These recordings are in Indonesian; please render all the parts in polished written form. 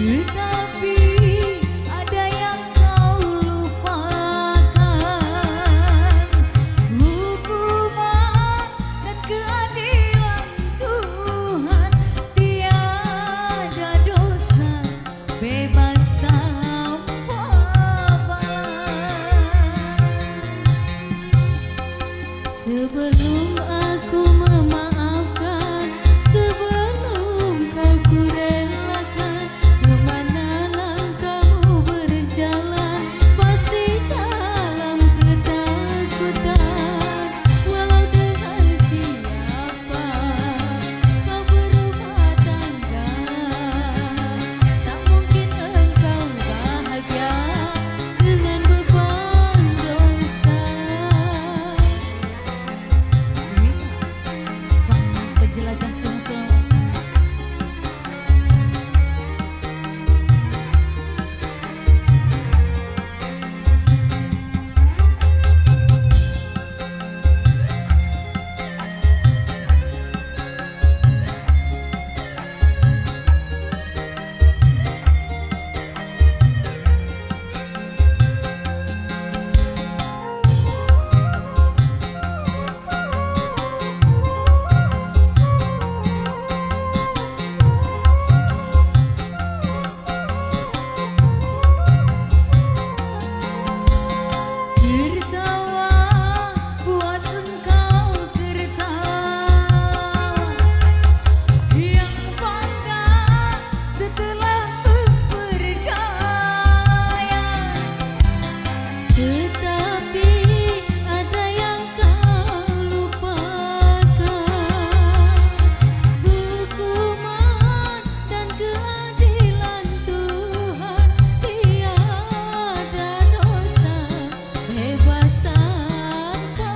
Tetapi ada yang kau lupakan, hukuman dan keadilan Tuhan. Tiada dosa bebas tanpa balas. Sebelum aku memaafkan, sebelum kau kurelakan, kemana langkahmu berjalan, pasti dalam ketakutan. Walau dengan siapa kau berumah tangga, tak mungkin engkau bahagia dengan beban dosa. Sang penjelajah sungsung. Tertawa puas engkau tertawa, yang bangga setelah berpercaya. Tetapi ada yang kau lupakan, hukuman dan keadilan Tuhan. Tiada dosa bebas tanpa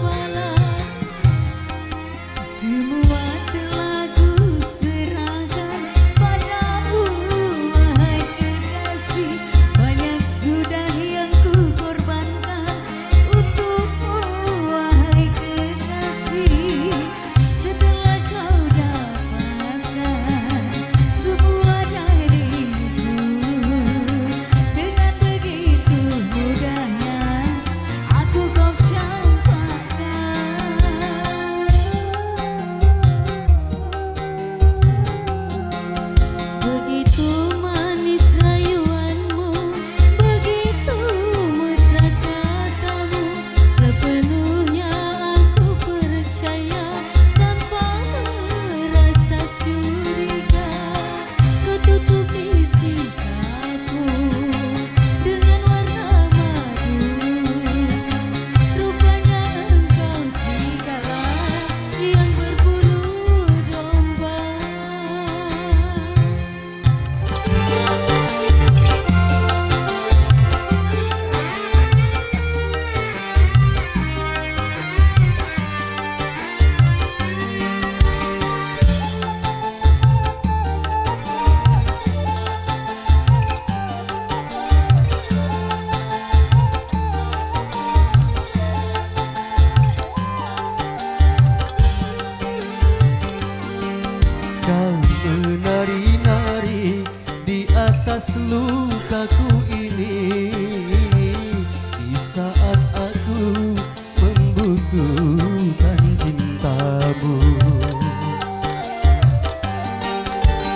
balas. Semua telah kuserahkan padamu, wahai kekasih. Banyak sudah yang kukorbankan untukmu, wahai kekasih. Setelah kau dapatkan semua dariku, dengan begitu mudahnya aku kau campakkan. Begitu manis rayuanmu, begitu mesra katamu, sepenuhnya aku percaya tanpa merasa curiga. Kau tutupi sikapmu dengan warna madu, rupanya engkau serigala yang berbulu domba. Kau menari-nari di atas lukaku ini, di saat aku membutuhkan cintamu.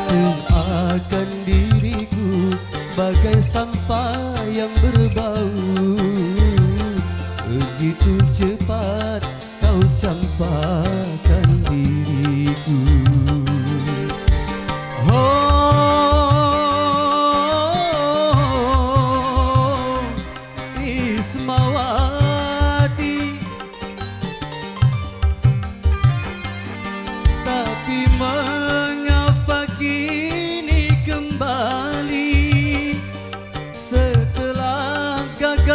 Seakan diriku bagai sampah yang berbau, begitu cepat kau campakkan diriku. Oh, Ismawati, tapi mengapa kini kembali setelah gagal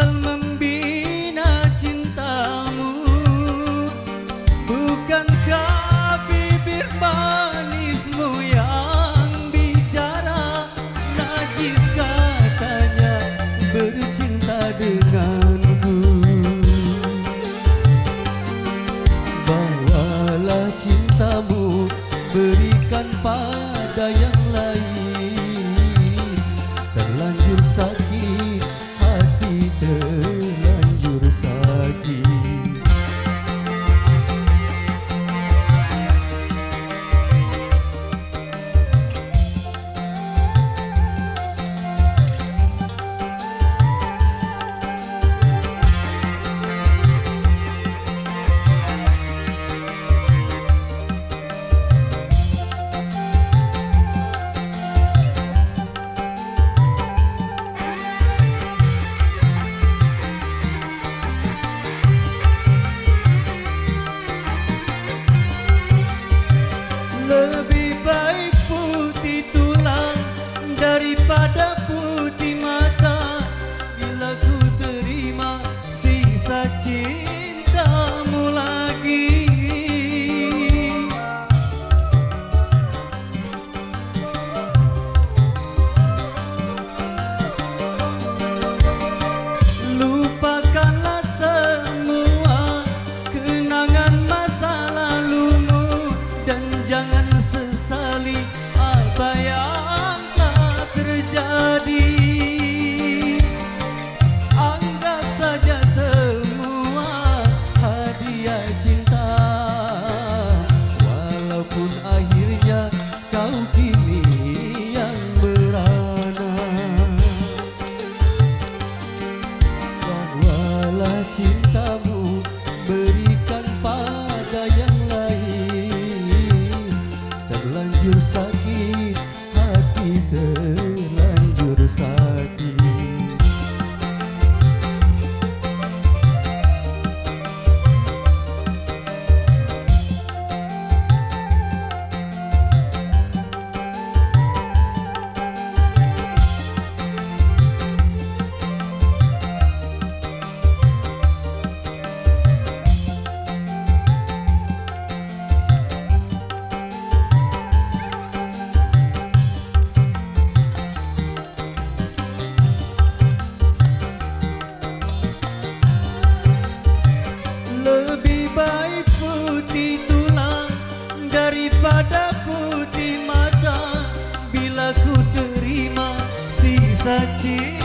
rasa cinta